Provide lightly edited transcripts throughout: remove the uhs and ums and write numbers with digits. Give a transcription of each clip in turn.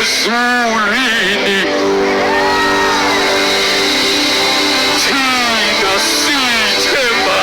ezulwini thina sithemba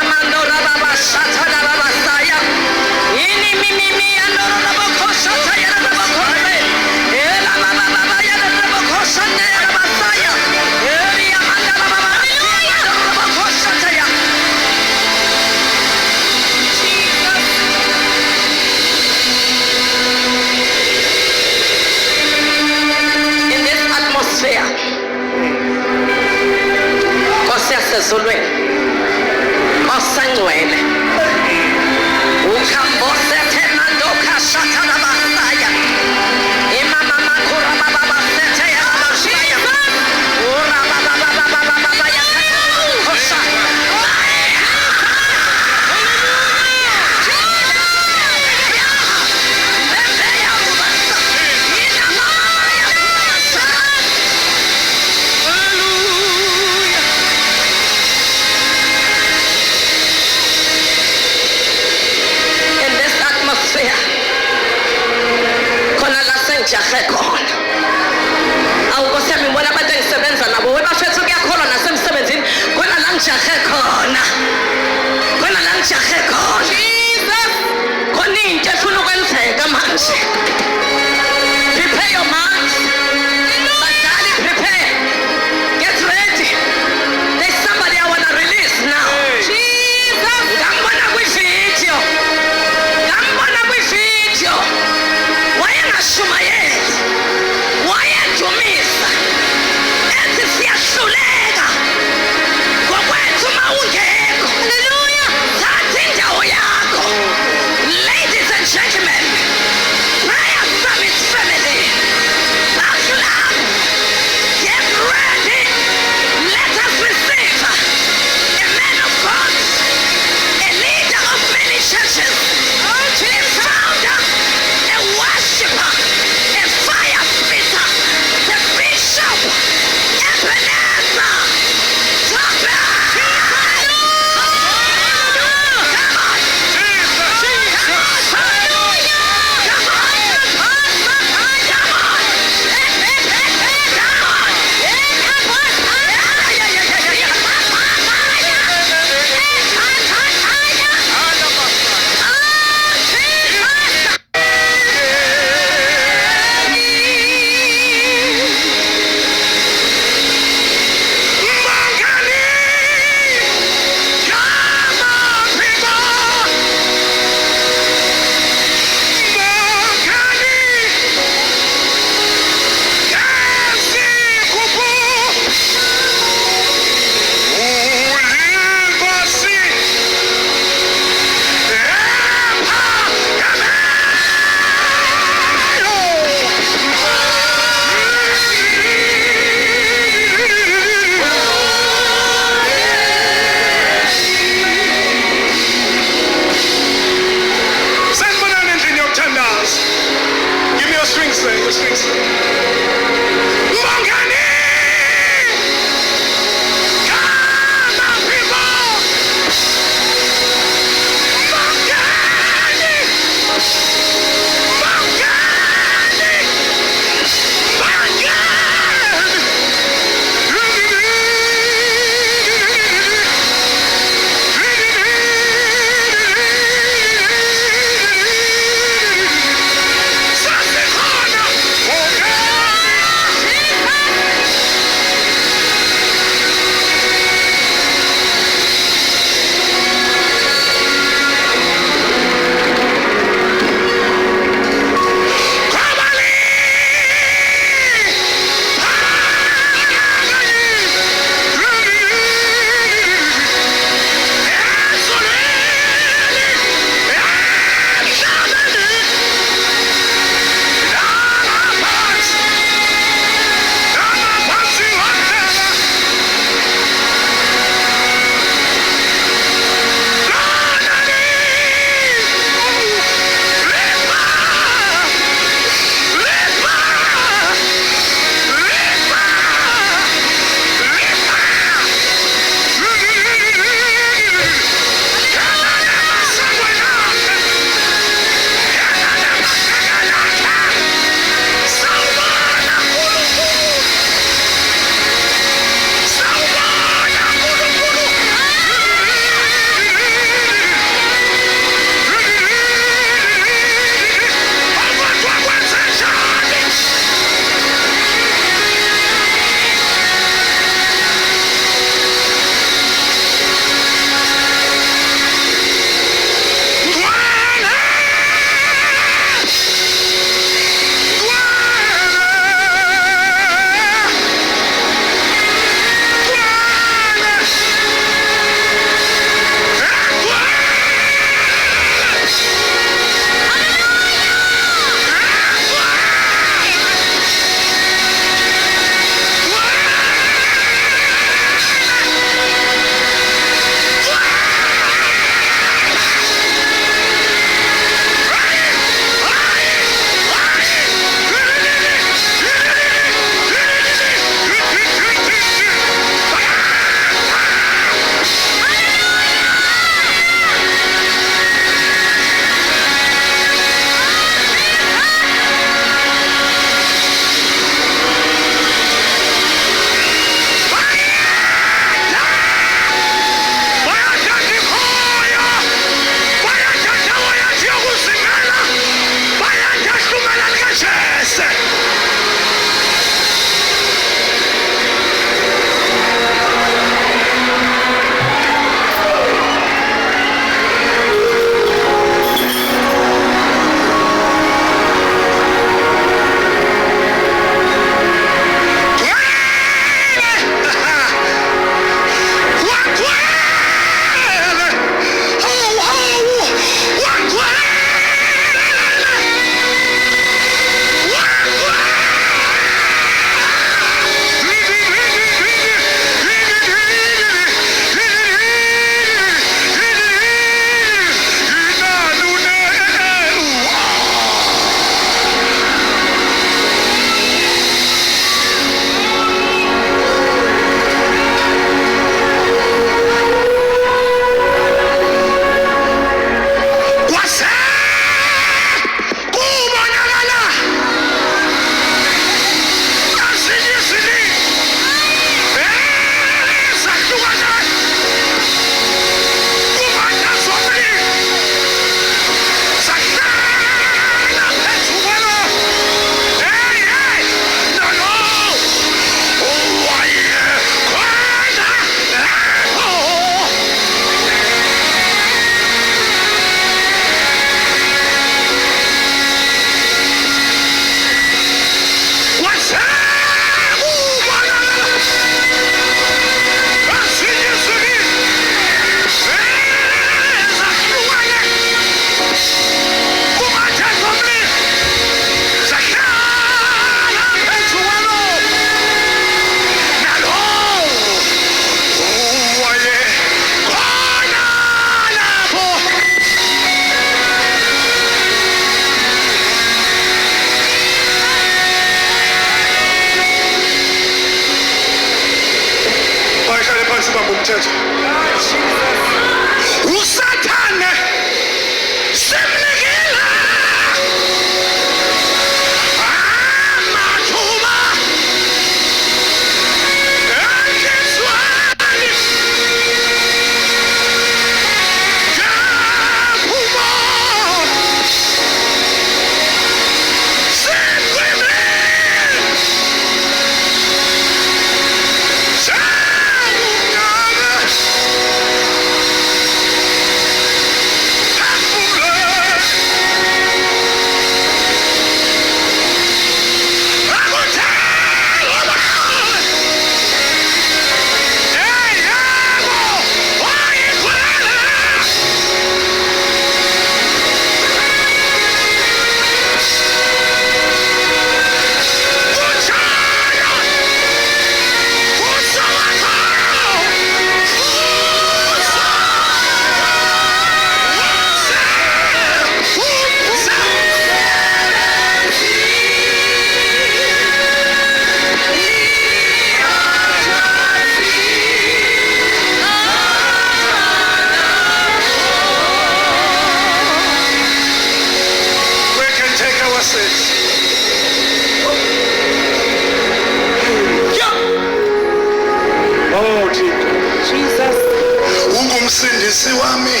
Nkosi wami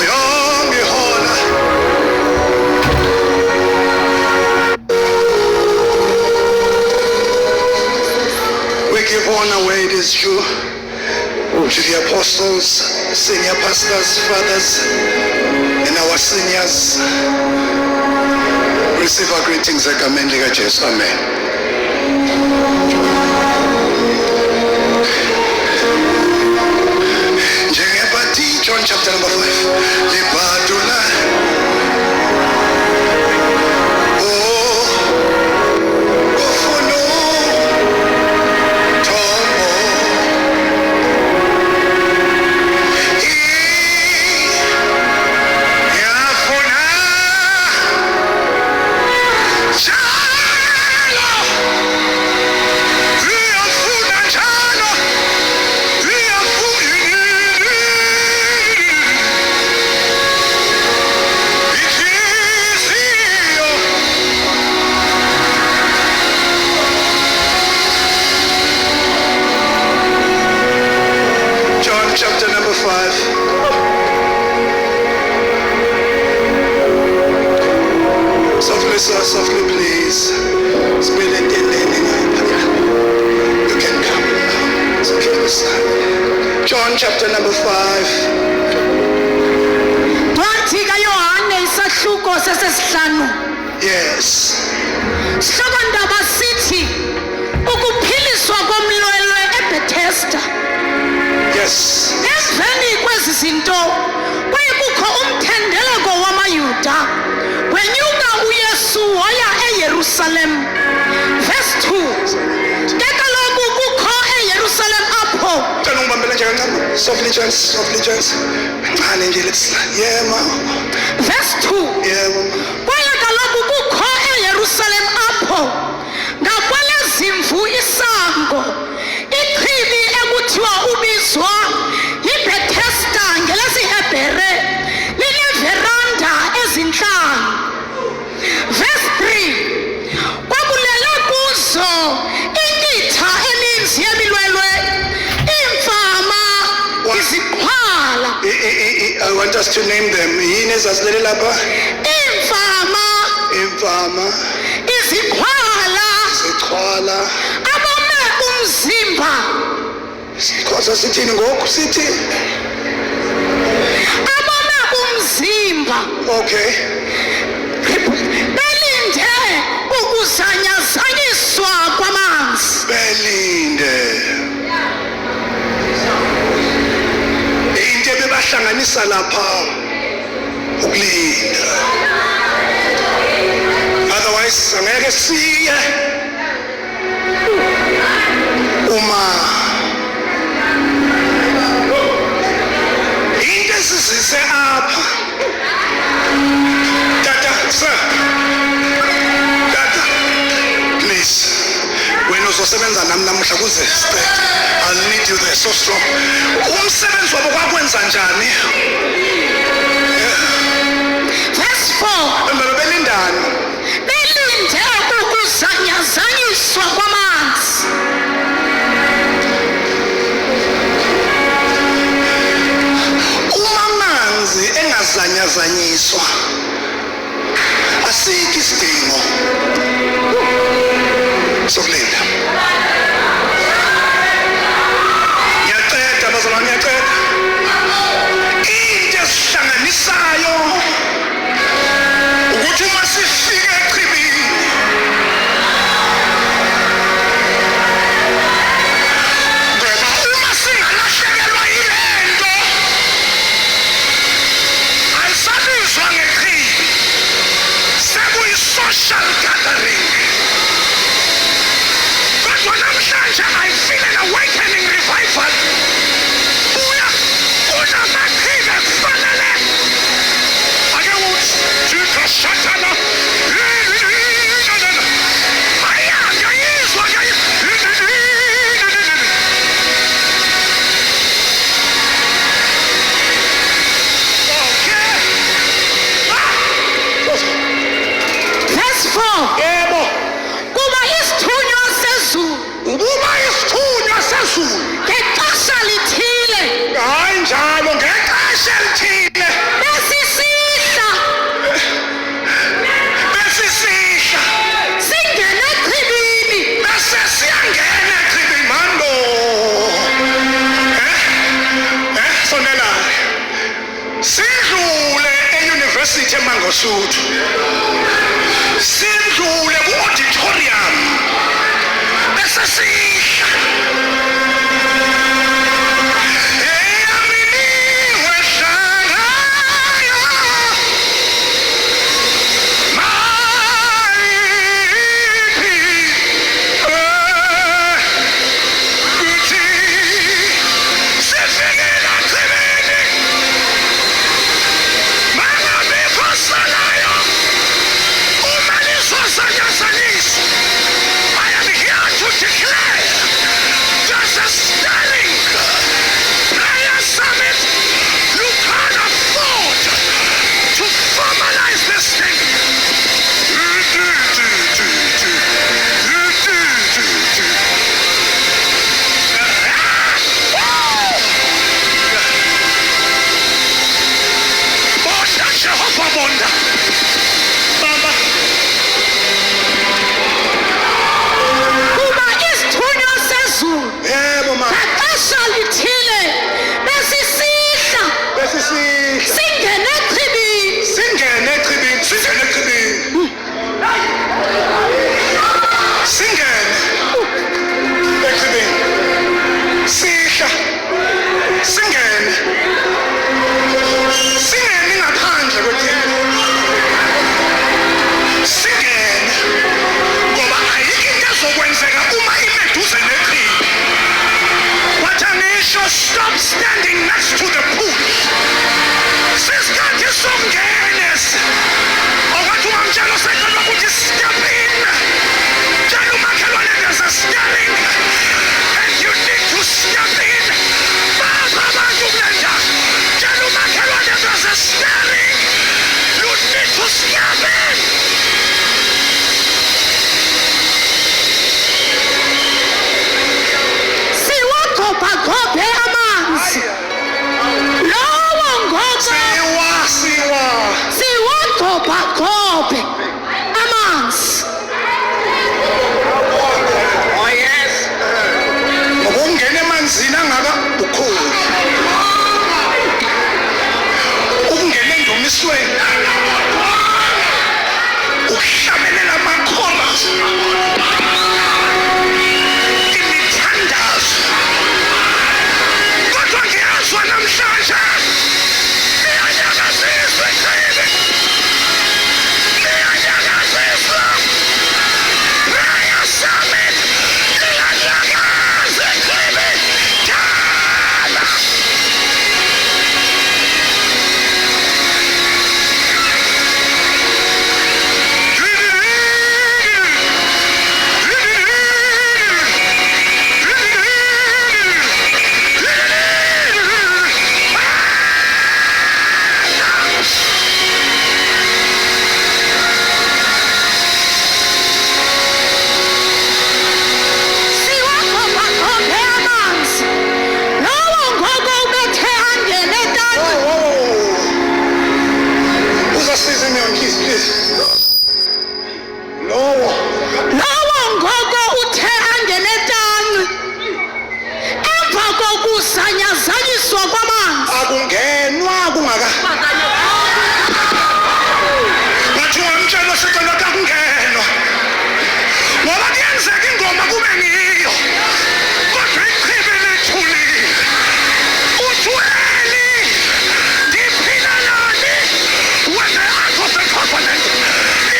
uyongihola we give honor where it is due to the apostles, senior pastors, fathers and our seniors. Receive our greetings egameni lika Jesu. Amen. Njengebhadi John chapter number 5 libhadula softly please. Spill it in. You can come now. It's okay this time. John chapter number 5. Wathika Yohane isahluko sesesihlanu. Yes. Sihloko ndaba sithi ukuphiliswa komlwelwe eBethesda. Yes. Emveni kwezi zinto kwayekukho umthendeleko wamaYuda wenyuka uYesu waya eYerusalem. Verse 2. Ke kaloku kukho eYerusalem apho. Cela ungibambele nje kancane. Softly chance. Kancane nje let's. Yeah ma. Verse 2. Yeah mama. Kwaye kaloku kukho eYerusalem apho ngakwalezimvu isango ichibi ekuthiwa ubizwa yiBethesda ngelesiHebhere lineveranda ezinhlanu. Verse 3. Kwabulele kuzo inkitha eninzi yemilwelwe imfama iziqhwala. I want us to name them. Yini ezazilele lapha? Imfama iziqhwala abame umzimba. Sikhoza sithini ngoku sithi? Abame umzimba. Okay. Belinde ukuzanyazanyiswa kwamanzi. Belinde. Into ebebahlanganisa lapha ukulinda. Otherwise angeke siye uma into esizise apha. Tata, sir. Tata, please. Wena uzosebenza nami namuhla kuze siqede. I'll need you there so strong. Umsebenzi wabo kwakwenza njani? Verse 4. Belindani. Belinde ukuzanyazanyiswa kwamanzi. Uma amanzi engazanyazanyiswa asikho isidingo sokulinda. Ngiyaqeda bazalwane, ngiyaqeda. Into esihlanganisayo ukuthi uma sifika echibini ngoba uma singalahlekelwa yilento ayisabizwa ngechibi sekuyisosha ngabasuthu sindlule ku-auditorium bese sihla eyaminiwe hlangaya mayiphi kuthi sifikela gcibeni mangabe fasalayo uma lisosanyasanyiswa. I am here to declare there's a sterling prayer summit. You can't afford to formalize this thing. Bonda Jehova bonda. Baba. Kuba isithunywa sezulu Yebo ma. ngaxesha lithile besisihla Besisihla. singene echibini. Singene echibini. Singene echibini. Sihla. Singene ngaphandle kwethemba. Singene ngoba ayikho into ezokwenzeka uma imeduze nechibi. Wathi angisho stop standing next to the pool. Sisikhathi somngenesi. Okwathi ungamtshela useqala ukuthi step in. Tshela umakhelwane there's a sterling and you need to step in. Bapha abantu kule ndawo. Tshela umakhelwane there's a sterling. You need to step in. Siwagobhagobhe amanzi. Lowo ngoko Siwa. siwagobhagobhe amanzi. Oh yes. Ngoba ungena emanzini angaka ukhulu. Ukungena endumisweni. Ukuhlabelela ama-chorus. Imithandazo. Kodwa ngiyazwa namhlanje. Ngiyanyakaziswa ichibi. Ngiyanyakaziswa. Prayer summit. Ngiyanyakaza ichibi. Thala. Siwagobhagobhe amanzi. Lowo ngoko ubethe angene etanci. Uzasiza inyoni, please. Lowo. Lowo ngoko uthe angene etanci. Emva kokuzanyazanyiswa kwamanzi. Akungenwa kungaka. Bathi ungamtshela useqala kakungenwa. Ngoba kuyenzeka ingoma kube ngiyo. Kodwa ichibi lithulile. Uthi Eli, ndiphila nani? When the ark of the covenant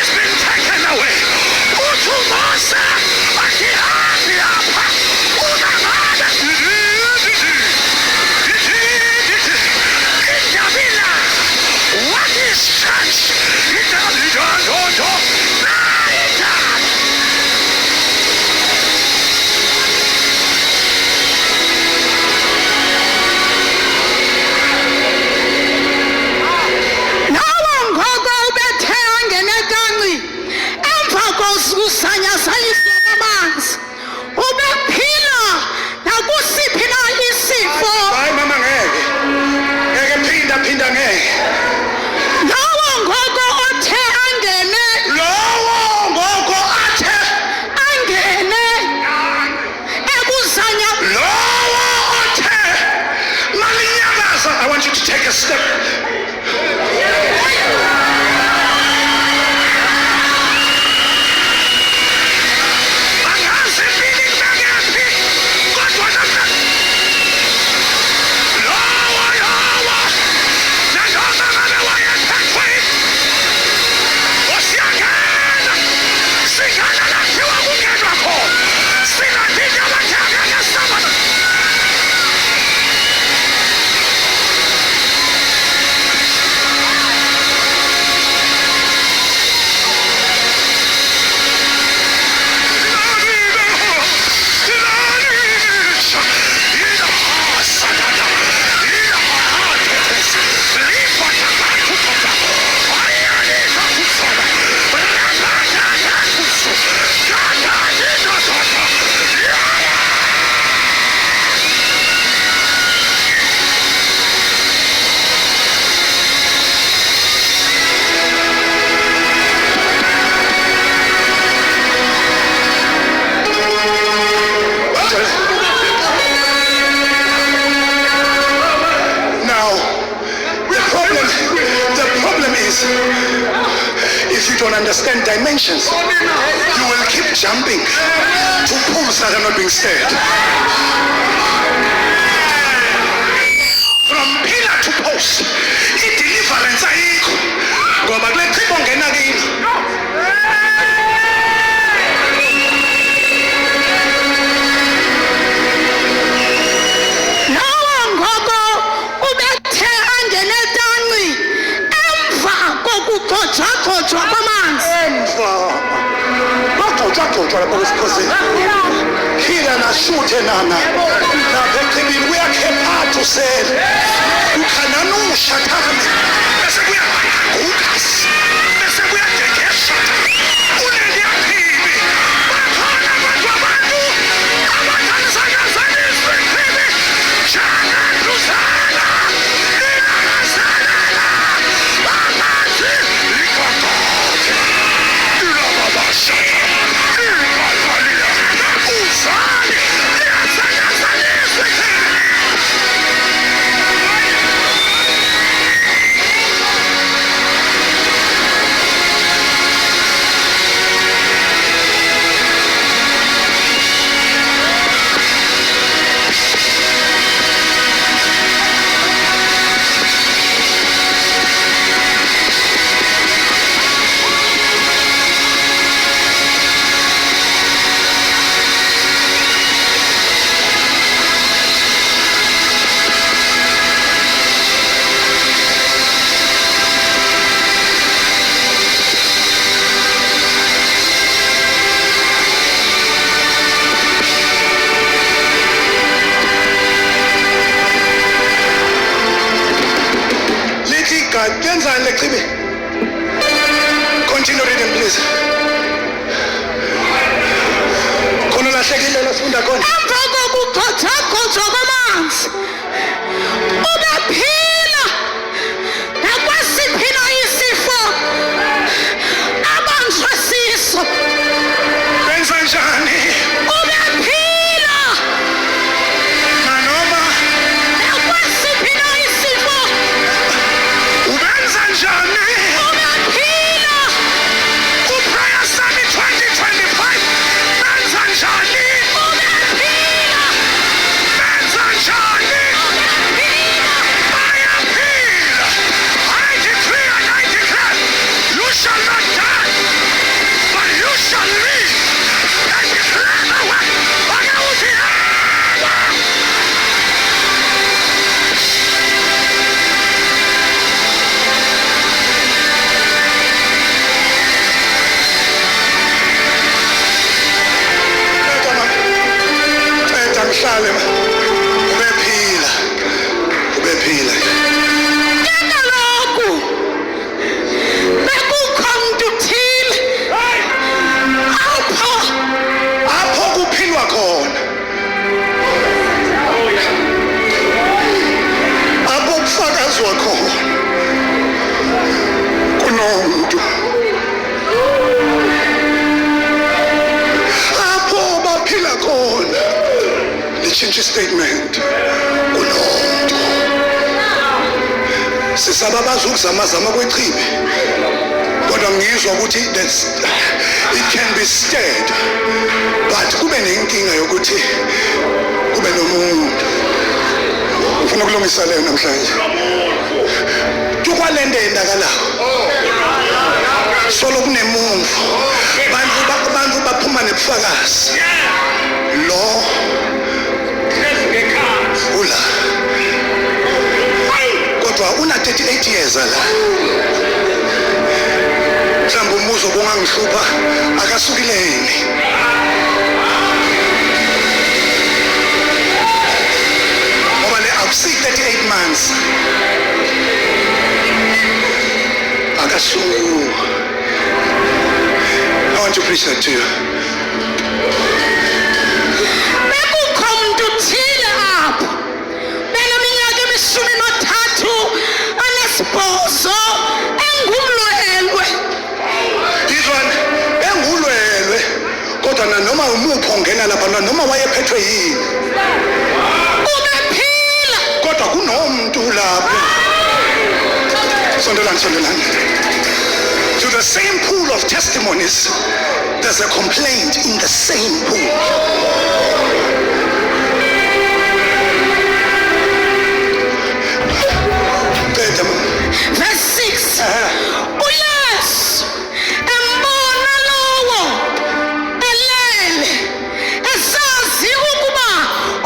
is been taken away. Uthi uMose akihambi apha. Unangana. Indabila. What is church? Indabila. Lowo ngoko ubethe angene etanci. Emva kokuzanyazanyiswa kwamanzi. Ubephila nakusiphi na isifo. Hayi mama ngeke. Ngeke phinda ngeke. Lowo ngoko othe angene. Lowo ngoko athe Angene ekuzanya. lowo othe malinyakaza. I want you to take a step. understand dimensions. You will keep jumping to pools that are not being stirred. From pillar to post, i-deliverance ayikho ngoba kule chibo ngena kini. Lawa ngoko ubethe angene etanci emva kokugxojwa kwamanzi. Emva bagxotshwa lapha kwesikhosini. Khila nashuthe nana lapha echibini kuyakhepha usele ukhananusha khame bese kuyagugas bese kuyadekesha uneliyachibi bakhona abantu abathandisanyazanisa ichibi jananduzana inakasalela babathi ikokoke ilababashata ibafalia uzali iyasanyazanisa ichibi. Kenzani le chibi? Continue reading please. Khona lahlekile lasifunda khona. Emva kokugxojwa kwamanzi ubephila nakwasiphi na isifo abanjwe siso. Benza njani? Ubephila Nanoma nakwasiphi na isifo. ubenza njani? Ubephila Ku-Prayer Summit 2025 benza njani? ubephila Benza njani? Bayaphila. I decree and I declare, you shall not die, but you shall live and declare the word. Bakawuthi hawa. Ceda mhlale ma. Ubephila. kaloku bekukho mntu thile Apho kuphilwa khona. Apho kufakazwa khona. Kunomuntu. Apho baphila khona. Litshintshe statement. Kunomuntu. Sisaba abazukuzamazama kwechibi. Kodwa ngizwa ukuthi it can be stirred, but kube nenkinga yokuthi kube nomuntu ufuna ukulungisa leyo namhlanje tukwalento eyendakalayo solo kunemuntu bantu baphuma nebufakazi lo ula kodwa una 38 years la mhlawumbe umuzo bongangihlupha akasukileni ngoba le akusi 38 months akasuku. I want to preach that to you. bekukho mntu thile apho beneminyaka emi-13 engumlwelwe. This one engulwelwe kodwa nanoma umuphi ongena lapha noma wayephethwe yini Ubephila kodwa kunomuntu lapho. Sondelani To the same pool of testimonies, there's a complaint in the same pool. Verse 6. uYesu embona lowo elele esazi ukuba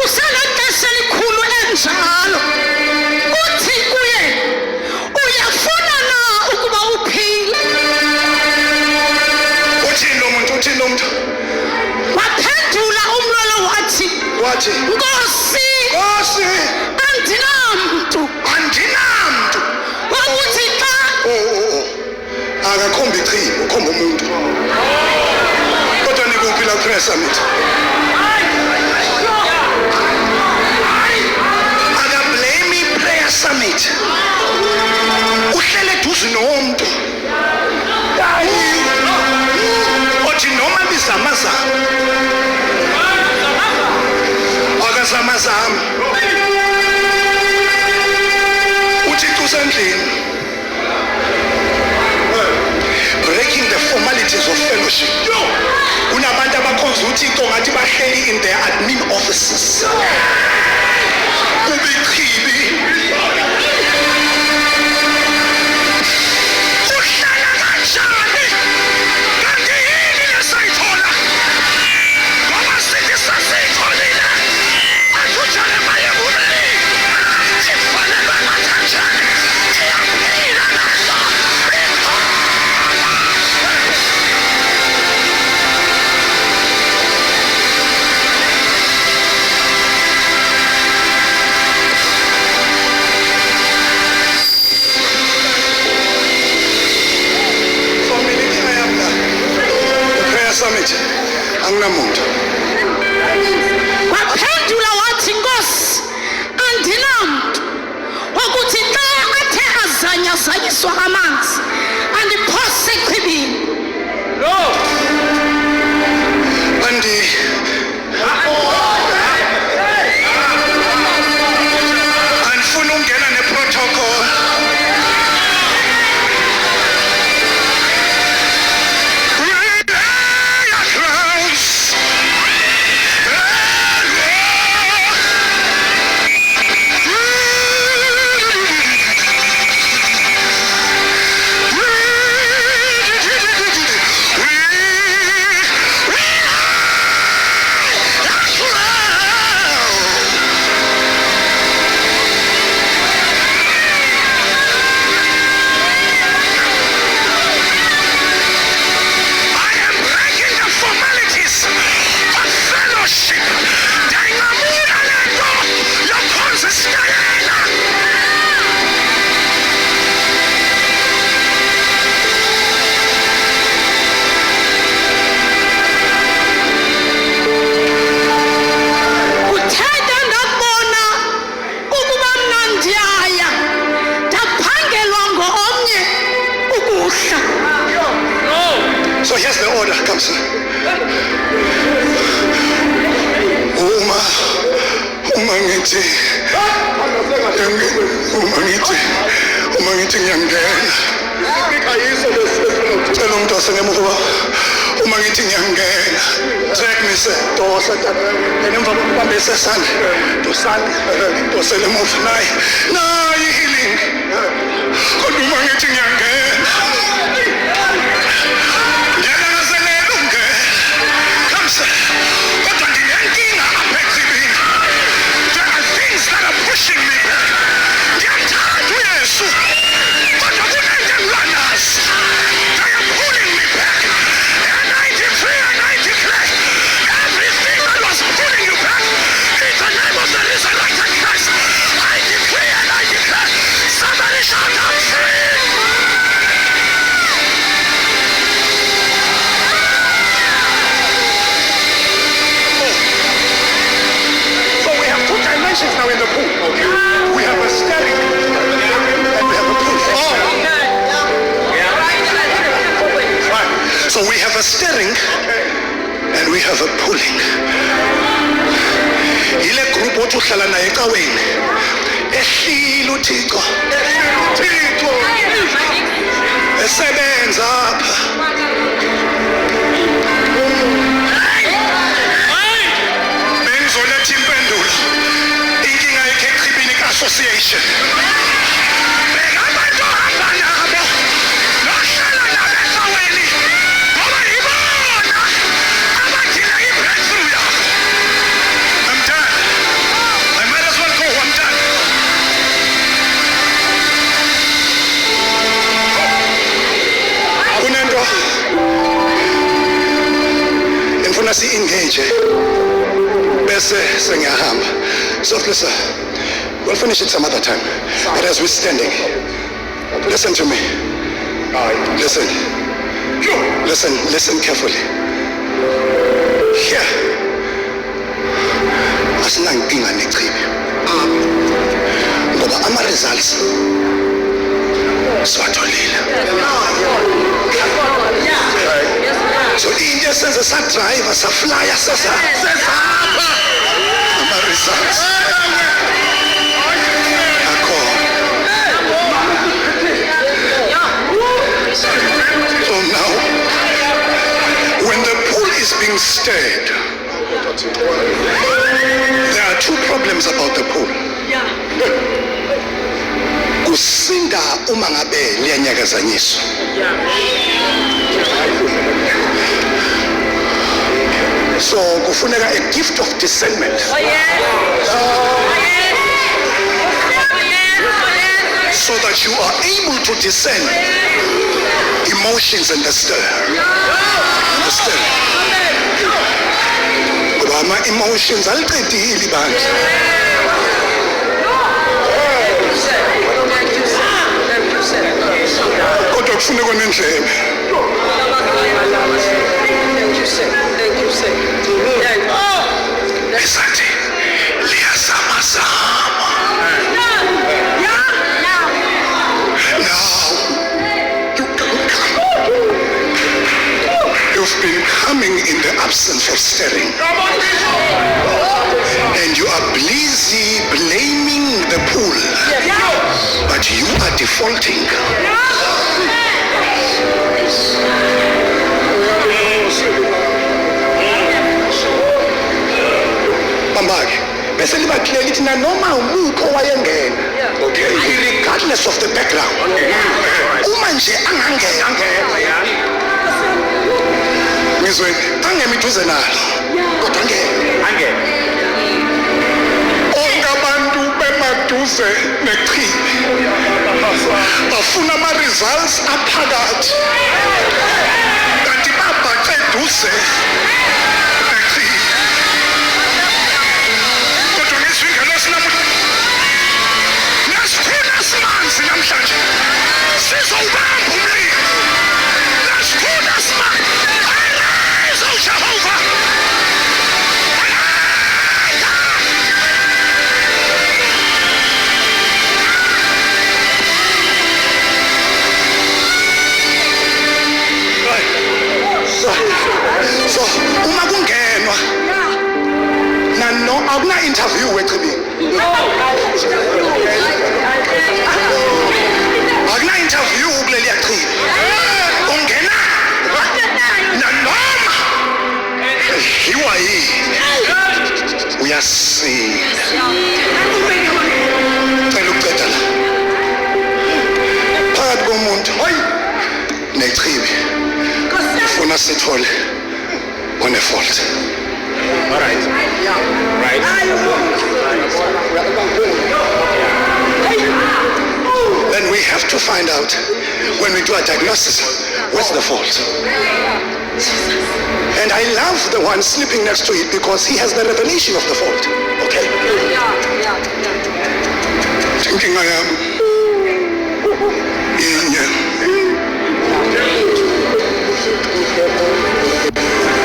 usenexesha elikhulu enjalo, uthi kuye, uyafuna na ukuba uphile? Uthini lo muntu? Waphendula umlolo wathi, Nkosi, andinamntu. Wakuthi xa akakhombi ichibo, ukhomba umuntu. Kodwa nikuphi la Prayer Summit? Akablame iPrayer Summit. Uhlele eduze nomuntu othi noma bizamazama akazamazama uThixo usendlini. Breaking the formalities of fellowship. Kunabantu abakhonza uThixo ngathi bahleli in their admin offices. Ubichibi. Uhlala kanjani? Kanti yini lesayithola? Ngoba sithi sasiyitholile. Athutshane maye kubili. Sifanelwe ngakanjani? Iyaphila nazo. Summit anginamuntu. waphendula wathi, Nkosi, andinamntu. Wakuthi xa athe azanyazanyiswa amanzi andiphose echibini. Andifuna ungena neprotocol. So here's the order, comes. Uma ngithi ngiyangena. Cela umuntu osengemuva. Uma ngithi ngiyangena. Check me se dosa ngemva kokubamba isesandla. Dosele emuva nayi. Nayi healing. Kodwa uma ngithi ngiyangena. Pushing me back. Ngiyamthanda uYesu. Kodwa kunento engilanazo. They are pulling me back. And I decree and I declare everything that was pulling you back in the name of the resurrected Christ. I decree and I declare somebody shout out free. So we have two dimensions now in the pool. We have a static and we have a pull. Right. So we have a stirring and we have a pulling. Ile group othi uhlala naye ecaweni ehlile uThixo. esebenza bengizoletha impendulo inkinga yakhe eqhibini ka-association bekabantu ohamba nabo nohlala nabo ecaweni ngoba yibona abadila i-breakthrough yakho. I'm done. I might as well go. I'm done. Kunento ngifuna si-engage bese sengiyahamba. So listen, we'll finish it some other time. But as we're standing, listen to me. Listen carefully. Here, asinankinga nechibi ngoba ama-results siwatholile. So into esenze sadrayiva saflya sesapha ama-results akhona. So now when the pool is being stirred, there are two problems about the pool. Kusinda uma ngabe liyanyakezanyiswa. So kufuneka a gift of discernment. So that you are able to discern emotions and the stir. Ngoba ama-emotions aliqedile bandla. Kodwa kufuneka nendlebe. Esathi liyazamazama. You've been coming in the absence of stirring, and you are busy blaming the pool, but you are defaulting. Bambaki, bese libakile lithi nanoma umukho wayengena, regardless of the background. Uma nje angangena ngizweni angemiduze nalo kodwa angene onke abantu bemaduze nechibi bafuna ama-results aphakathi kanti babhace duze nechibi. Kodwa ngizwi ngalo sinamuhla nasifuna simanzi namhlanje sizowubamba umlilo. Nasifuna simanzi Jehovah. So uma kungenwa akuna interview wechibini. Akuna interview kuleli yachibi. Ungena nanoma yiwa yini uyasinda. Cela ukuqeda la phakathi komuntu nechibi ufuna sithole one-fault. All right. Then we have to find out when we do a diagnosis, what's the fault? And I love the one sleeping next to it because he has the revelation of the fault. Okay? Thinking I am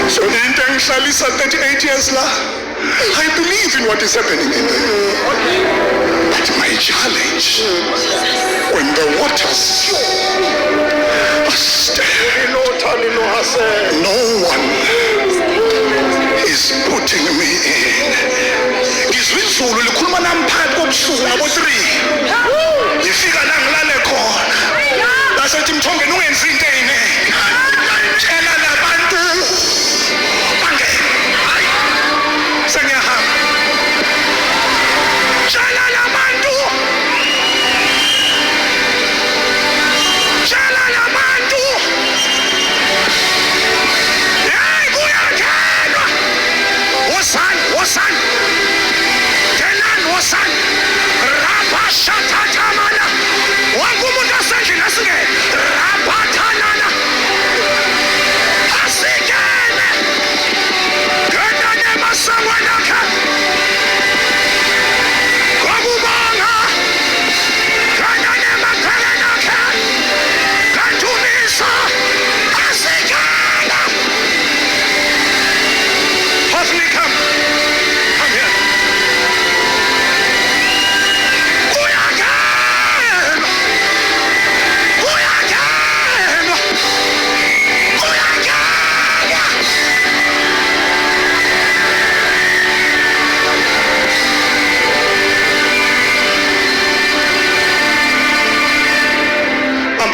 so into engihlalisa 38 years la, I believe in what is happening in there. But my challenge, when the waters are stirred, no one is putting me in. Ngizwe izulu likhuluma nami phakathi kobusuku ngabo 3. Ngifika la ngilale khona. Basethi Mthongeni ungenzi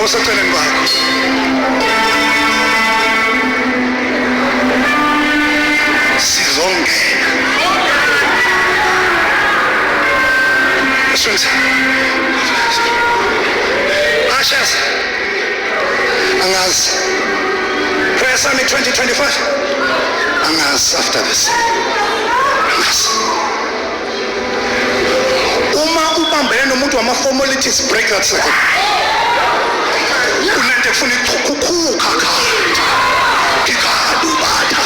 oseceleni kwakho. Sizongena. Aswenza. Ashas. Angazi. Prayer Summit 2025. Angazi after this. Angazi. Uma ubambene nomuntu wama-formalities, break that circle. Unento efuna ichukukhuka khanda ubata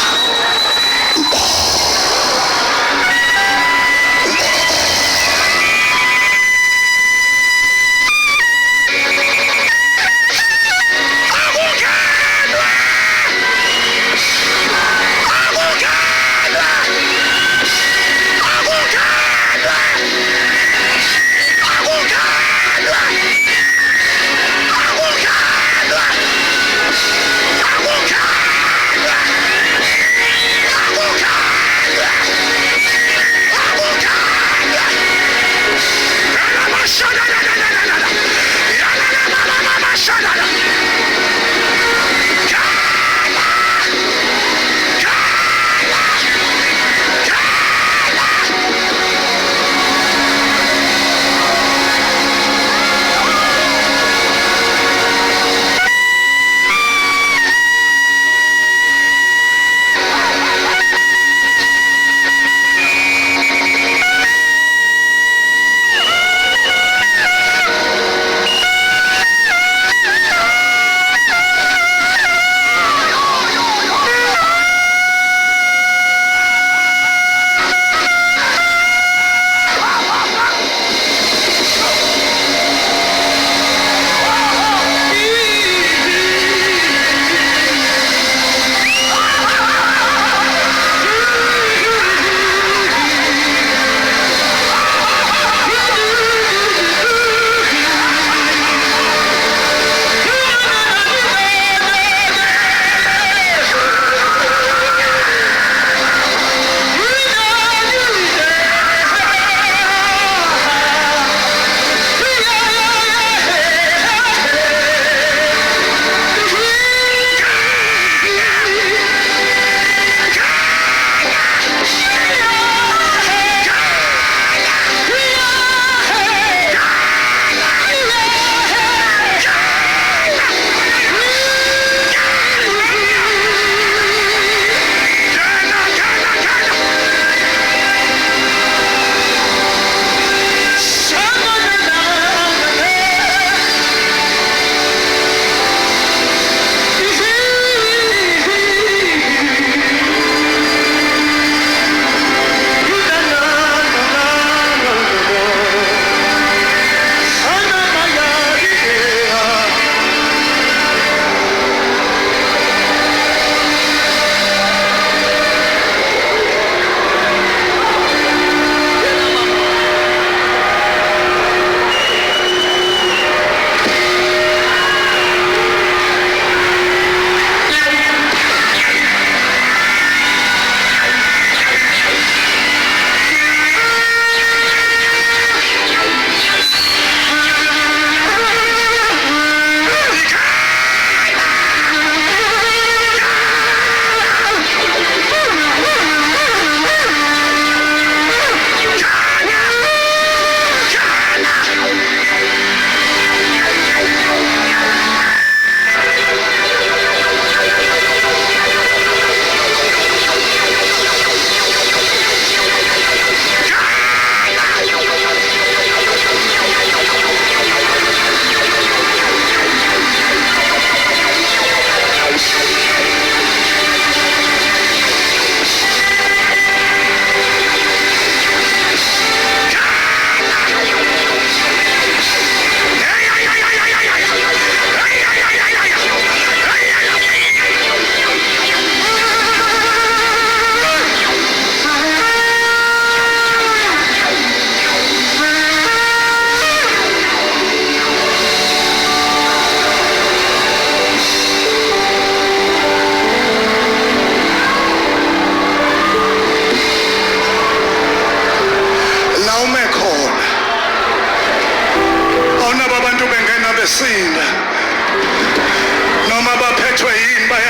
besinda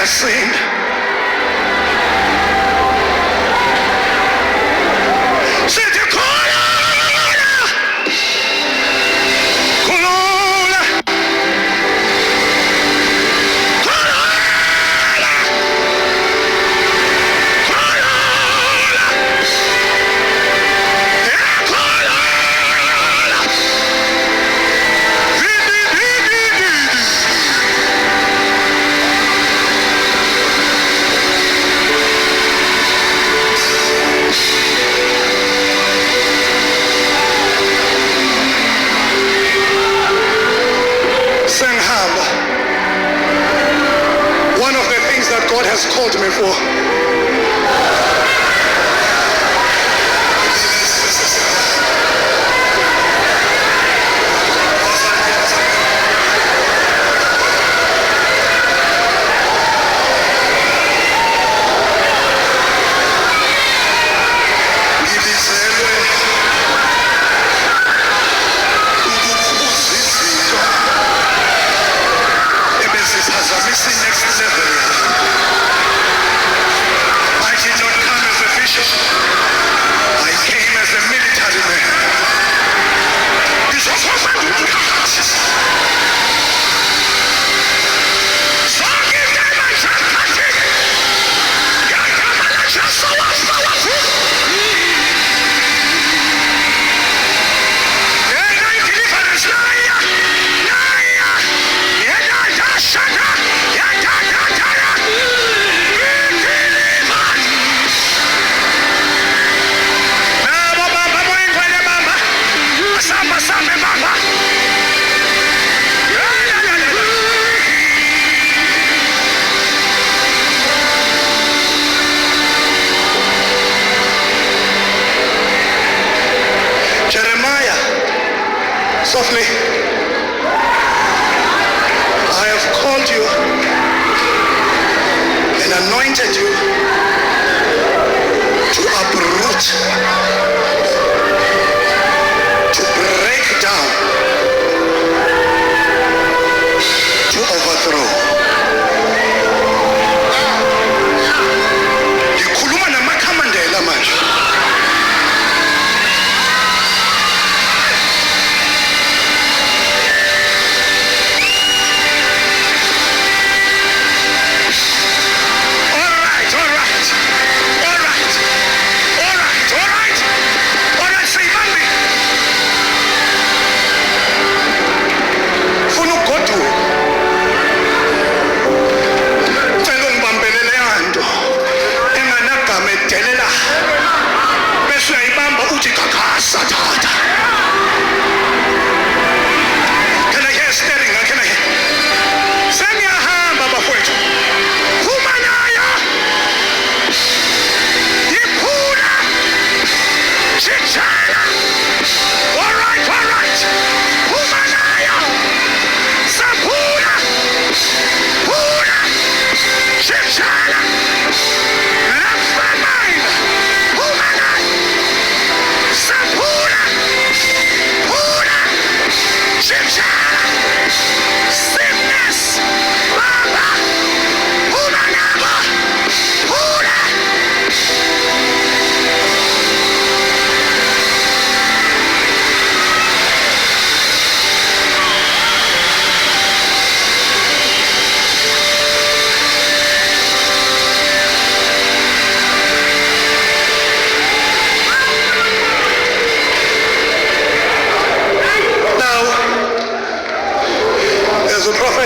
uyasinda. Sithi khulula, khulula, khulula, khulula, khulula. Senghamba. One of the things that God has called me for. Next level. I did not come as a bishop. I came as a military man. This was what I do. So give them a chance. Softly. I have called you and anointed you to uproot, to break down, to overthrow. Ngikhuluma namakhamandela manje.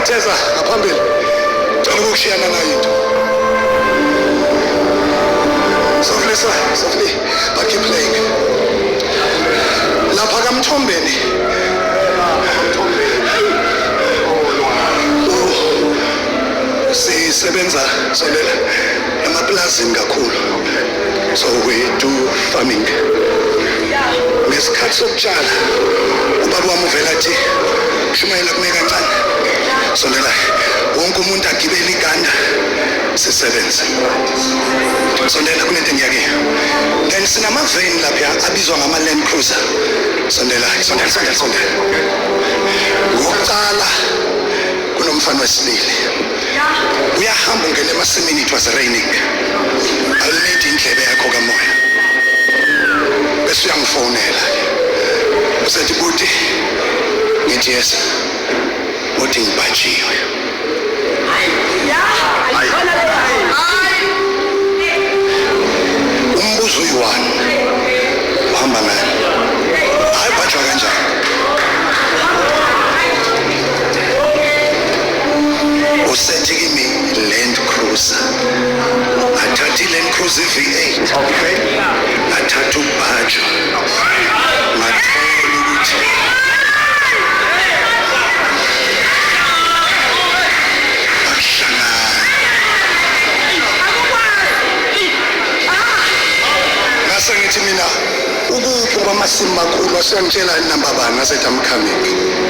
Theza ngaphambili ngicela ukushiyana nayo into. Softly, but keep playing. Lapha kaMthombeni. Sisebenza solela emaplazini kakhulu. So we do farming. Ngesikhathi sokutshala ubaba wami uvela athi shumayela kumeka kancane. Solela wonke umuntu agibele iganda sisebenze. Sondela kunento engiyake. Then sinamaveni lapha abizwa ngama Land Cruiser. Sondela. Ngokuqala kunomfana wesibili. hamba ungene emasimini, it was raining. Awulethi indlebe yakho kamoya. Bese uyangifonela. Usethi buti, ngithi yes. Uthi ngibhajiwe. Umbuzo uyi-one. Uhamba ngani? Hayi bhajwa kanjani? Usethi kimi Land Cruiser. Athathi Land Cruiser V8. Okay. Athatha ubhajwa. Ngathola ukuthi sengithi mina ukuphi kwamasimu makhulu asengitshela inamba bani, asethi I'm coming.